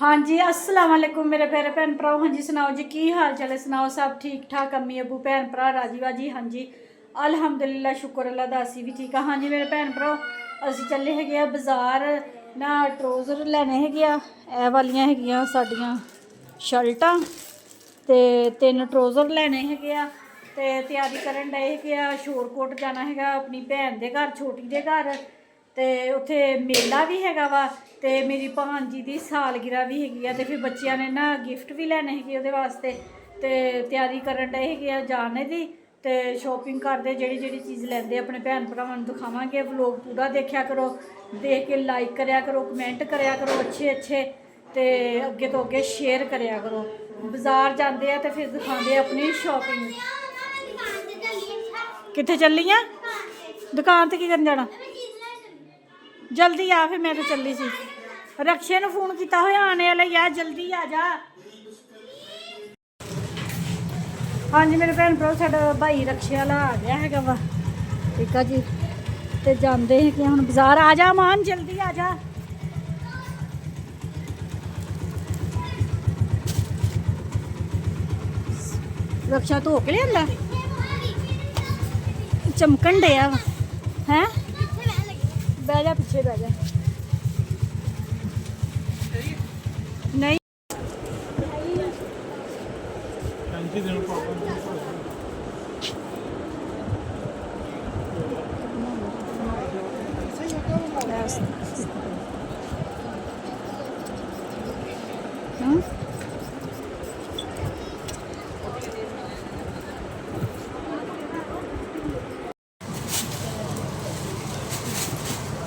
हाँ जी, अस्सलाम वालेकुम मेरे प्यारे भैन भराओ। हाँ जी सुनाओ जी, की हाल चाल है? सुनाओ सब ठीक ठाक? अम्मी अबू भैन भरा राजी बाजी? हाँ जी अलहमदुलिल्लाह, शुक्र अल्लाह दा, असी भी ठीक है। हाँ जी मेरे भैन भराओ, ਅਸੀਂ ਚੱਲੇ ਹੈਗੇ ਆ ਬਾਜ਼ਾਰ ਨਾ ਟਰੋਜ਼ਰ ਲੈਣੇ ਹੈਗੇ ਆ। ਇਹ ਵਾਲੀਆਂ ਹੈਗੀਆਂ ਸਾਡੀਆਂ ਸ਼ਰਟਾਂ ਤੇ 3 ਟਰੋਜ਼ਰ ਲੈਣੇ ਹੈਗੇ ਆ ਤੇ ਤਿਆਰੀ ਕਰਨ ਡਏ ਹੈਗੇ ਆ। ਸ਼ੋਰਕੋਟ ਜਾਣਾ ਹੈਗਾ ਆਪਣੀ ਭੈਣ ਦੇ ਘਰ, ਛੋਟੀ ਦੇ ਘਰ, ਤੇ ਉੱਥੇ ਮੇਲਾ ਵੀ ਹੈਗਾ ਵਾ ਤੇ ਮੇਰੀ ਭਾਂਜੀ ਦੀ ਸਾਲਗਿਰਾ ਵੀ ਹੈਗੀ ਆ ਤੇ ਫਿਰ ਬੱਚਿਆਂ ਨੇ ਨਾ ਗਿਫਟ ਵੀ ਲੈਣੇ ਹੈਗੇ ਉਹਦੇ ਵਾਸਤੇ ਤੇ ਤਿਆਰੀ ਕਰਨ ਡਏ ਹੈਗੇ ਆ ਜਾਣੇ ਦੀ ਤੇ ਸ਼ੋਪਿੰਗ ਕਰਦੇ। ਜਿਹੜੀ ਚੀਜ਼ ਲੈਂਦੇ ਆਪਣੇ ਭੈਣ ਭਰਾਵਾਂ ਨੂੰ ਦਿਖਾਵਾਂਗੇ। ਵਲੋਗ ਪੂਰਾ ਦੇਖਿਆ ਕਰੋ, ਦੇਖ ਕੇ ਲਾਈਕ ਕਰਿਆ ਕਰੋ, ਕਮੈਂਟ ਕਰਿਆ ਕਰੋ ਅੱਛੇ ਤੇ ਅੱਗੇ ਤੋਂ ਅੱਗੇ ਸ਼ੇਅਰ ਕਰਿਆ ਕਰੋ। ਬਾਜ਼ਾਰ ਜਾਂਦੇ ਆ ਤੇ ਫਿਰ ਦਿਖਾਉਂਦੇ ਆਪਣੀ ਸ਼ੋਪਿੰਗ। ਕਿੱਥੇ ਚੱਲੀ ਆ? ਦੁਕਾਨ ਤੇ ਕੀ ਕਰਨ ਜਾਣਾ? जल्दी आ, फिर मैं तो चली सी। रक्षे ने फोन किया होया आने वाला यार, जल्दी आ जा। हाँ जी मेरे भैन भरा, साडा भाई रक्षे वाला आ गया है वा, ठीक है जी। तो जाते हैं कि हम बाजार। आ जा मान, जल्दी आ जा। रक्षा धो के लिया चमकन डे है। बह जा, पीछे बह जा। नहीं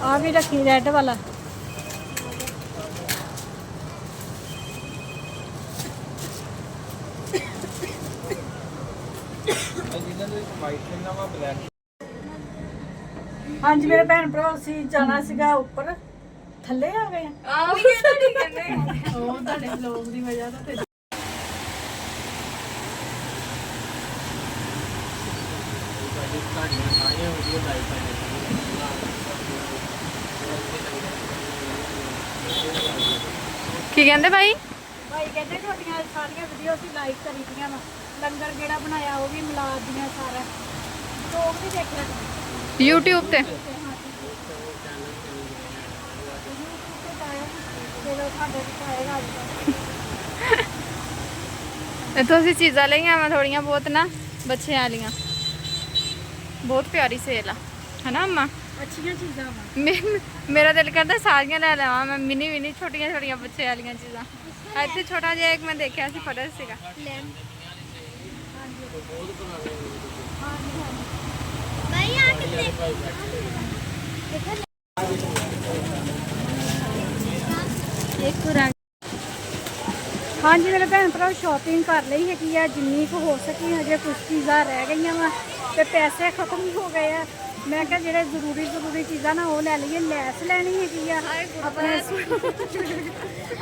आ भी रखी रेड वाला। हाँ जी मेरे भैन भरा, असीं जाना सीगा उपर, थल्ले आ गए लोग दी वजह तो। की कहते भाई? भाई कहते थोड़ियां सारियां वीडियो असीं लाइक करी दियां वा, लंगर जेड़ा बनाया वो भी मिला दियां सारा, लोग भी देख रहे यूट्यूब ते। इतों असीं चीज़ां लईआं वा थोड़ियां बहुत ना, बच्चे वालियां। बहुत प्यारी सेल है ना अम्मा? अच्छियां चीज़ां वा। मेरा दिल करता सारियां ले लवां मैं, मिनी मिनी छोटियां छोटियां बच्चे वालियां चीज़ां। इतने छोटा जिहा एक मैं देखा सी फटा सीगा। हाँ जी मेरे भैन भरा, शॉपिंग कर ली है जिन्नी को हो सकी। हजे कुछ चीज़ा रह गई वा तो पैसे खत्म ही हो गए हैं। मैं क्या जेडे जरूरी चीज़ा ना वो ले लीए। लैस लैनी है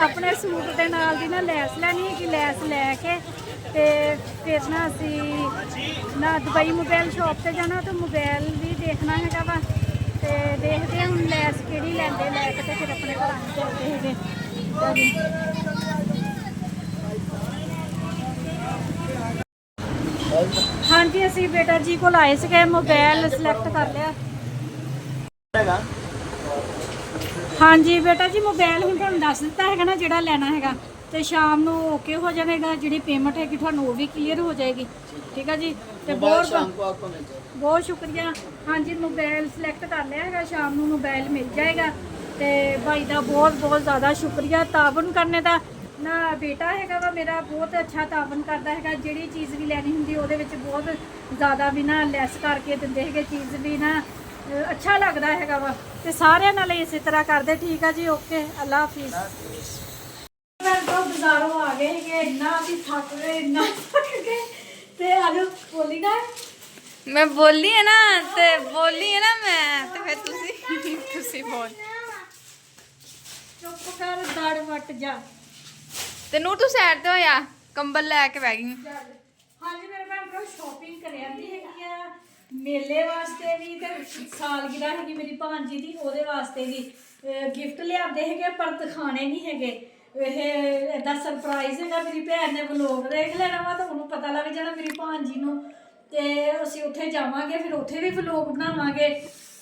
अपने सूट के नाल दी ना लैस लैनी है कि लैस लैके ते फिर ना असी ना दुबई मोबाइल शॉप से जाना तो मोबाइल भी देखना है वा। तो देखते हैं हम लैस केड़ी लैंदे, लैके तो फिर अपने घर चलते हैं। हाँ जी असी बेटा जी को आए थे, मोबाइल सिलेक्ट कर लिया। हाँ जी बेटा जी, मोबाइल हूँ तुहानू दस दिता है ना जिहड़ा लेना है, तो शाम को ओके हो जाएगा। जी पेमेंट है तुहानू वो भी क्लीयर हो जाएगी, ठीक है जी। तो बहुत शुक्रिया। हाँ जी मोबाइल सिलेक्ट कर लिया है, शाम को मोबाइल मिल जाएगा। तो भाई का बहुत ज़्यादा शुक्रिया तावन करने का। ना बेटा है वा मेरा बहुत अच्छा तावन करता है, जी चीज़ भी लैनी होंगी वो बहुत ज़्यादा भी ना लैस करके देंगे है, चीज़ भी ना अच्छा लगता है वा। तो सारे नाल इस तरह करते, ठीक है जी, ओके अल्लाह हाफिज़। बाजारों आ गए कि इन्ना भी थक गए, इन्ना थक गए। ते आज बोली ना मैं बोली है ना, ते बोली है ना मैं, तो फिर तुसी बोल। चुप कर, दड़ वट जा। ते नूर तू साइड ते हो या, कंबल लैके बह गई। हाँ जी मेरे भैन भरा, शॉपिंग कर मेले वास्ते भी ते सालगिरह हैगी मेरी भांजी दी, ओहदे वास्ते भी गिफ्ट लियाते है पर दिखाने नहीं है। ਇਹ ਏਦਾਂ ਸਰਪ੍ਰਾਈਜ਼ ਹੈਗਾ। ਮੇਰੀ ਭੈਣ ਨੇ ਵਲੋਗ ਦੇਖ ਲੈਣਾ ਵਾ ਤਾਂ ਉਹਨੂੰ ਪਤਾ ਲੱਗ ਜਾਣਾ ਮੇਰੀ ਭਾਂਜੀ ਨੂੰ, ਤੇ ਅਸੀਂ ਉੱਥੇ ਜਾਵਾਂਗੇ, ਫਿਰ ਉੱਥੇ ਵੀ ਵਲੋਗ ਬਣਾਵਾਂਗੇ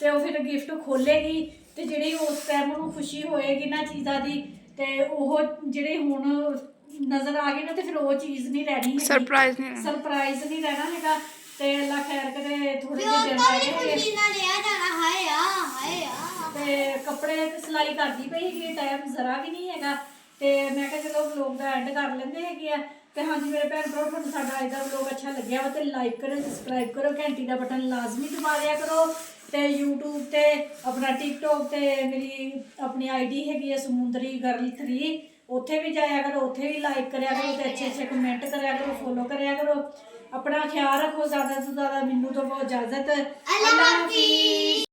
ਤੇ ਉਹ ਫਿਰ ਗਿਫਟ ਖੋਲੇਗੀ ਤੇ ਜਿਹੜੀ ਉਸ ਟਾਈਮ ਉਹਨੂੰ ਖੁਸ਼ੀ ਹੋਏਗੀ ਨਾ ਚੀਜ਼ਾਂ ਦੀ, ਤੇ ਉਹ ਜਿਹੜੀ ਹੁਣ ਨਜ਼ਰ ਆ ਗਈ ਨਾ ਤੇ ਫਿਰ ਉਹ ਚੀਜ਼ ਨਹੀਂ ਰਹਿਣੀ ਹੈਗੀ, ਸਰਪ੍ਰਾਈਜ਼ ਨਹੀਂ ਰਹਿਣਾ। ਸਰਪ੍ਰਾਈਜ਼ ਨਹੀਂ ਰਹਿਣਾ ਹੈਗਾ। ਤੇ ਅੱਲਾ ਖੈਰ ਕਰੇ, ਥੋੜੇ ਜਿਹੇ ਦਿਨ ਰਹਿ ਗਏ ਤੇ ਕੱਪੜੇ ਤੇ ਸਿਲਾਈ ਕਰਦੀ ਪਈ ਹੈਗੀ, ਟਾਈਮ ਜ਼ਰਾ ਵੀ ਨਹੀਂ ਹੈਗਾ, ਤੇ ਮੈਂ ਕਿਹਾ ਚਲੋ ਵਲੋਗ ਦਾ ਐਂਡ ਕਰ ਲੈਂਦੇ ਹੈਗੇ ਆ। ਤੇ ਹਾਂਜੀ ਮੇਰੇ ਭੈਣ ਭਰਾ, ਤੁਹਾਨੂੰ ਸਾਡਾ ਅੱਜ ਦਾ ਵਲੋਗ ਅੱਛਾ ਲੱਗਿਆ ਵਾ ਤੇ ਲਾਈਕ ਕਰੋ, ਸਬਸਕ੍ਰਾਈਬ ਕਰੋ, ਘੰਟੀ ਦਾ ਬਟਨ ਲਾਜ਼ਮੀ ਦਬਾ ਦਿਆ ਕਰੋ, ਤੇ YouTube ਤੇ ਆਪਣਾ TikTok ਤੇ ਮੇਰੀ ਆਪਣੀ ਆਈਡੀ ਹੈਗੀ ਹੈ ਸਮੁੰਦਰੀ ਗਰਲ 3, ਉੱਥੇ ਵੀ ਜਾਇਆ ਕਰੋ, ਉੱਥੇ ਵੀ ਲਾਈਕ ਕਰਿਆ ਕਰੋ ਤੇ ਅੱਛੇ ਕਮੈਂਟ ਕਰਿਆ ਕਰੋ, ਫੋਲੋ ਕਰਿਆ ਕਰੋ। ਆਪਣਾ ਖਿਆਲ ਰੱਖੋ, ਜ਼ਿਆਦਾ ਤੋਂ ਜ਼ਿਆਦਾ ਮੈਨੂੰ ਤੋਂ ਬਹੁਤ ਇਜਾਜ਼ਤ। ਅੱਲਾਹ ਹਾਫਿਜ਼।